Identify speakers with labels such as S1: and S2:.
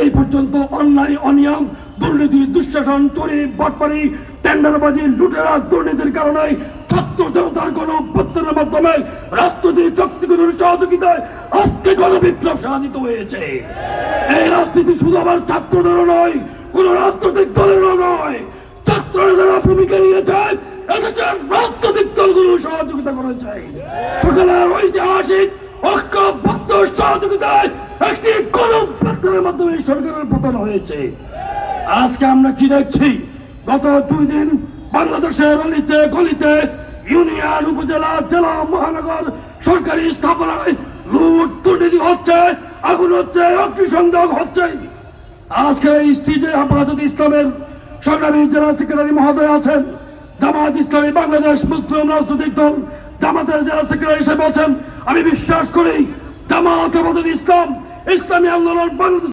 S1: এই পর্যন্ত অন্যায়, অনিয়ম, দুর্নীতি, দুঃশাসন, চুরি, বাটপারি, টেন্ডারবাজি, লুটেরা, দুর্নীতির কারণে ছাত্র জনতার গণঅভ্যুত্থানের মাধ্যমে রাজনৈতিক শক্তিগুলোর সহযোগিতায় আজকে গণবিপ্লব সাধিত হয়েছে। এই রাজনীতি শুধু আবার ছাত্রদেরও নয়, কোন রাজনৈতিক দলেরও নয়, ছাত্ররা ভূমিকা নিয়েছে, এদেশের রাজনৈতিক দলগুলো সহযোগিতা করেছে। সকালের ঐতিহাসিক ঐক্যবদ্ধ সহযোগিতায় একটি গণঅভ্যুত্থানের মাধ্যমে সরকারের পতন হয়েছে। আজকে আমরা কি দেখছি? গত 2 দিন বাংলাদেশের অলিতে গলিতে, ইউনিয়ন, উপজেলা, জেলা, মহানগর সরকারি স্থাপনায় লুট দুর্নীতি হচ্ছে, আগুন হচ্ছে, অগ্নিসংযোগ হচ্ছে। আজকে এই স্টেজে হেফাজতে ইসলামের সংগ্রামী জেলা সেক্রেটারি মহোদয় আছেন, জামাত ইসলামী বাংলাদেশ মুসলিম রাজনৈতিক দল জামাতের জেলা সেক্রেটারি হিসেবে আছেন। আমি বিশ্বাস করি জামাত হেফাজতে ইসলাম, ইসলামী আন্দোলন বাংলাদেশ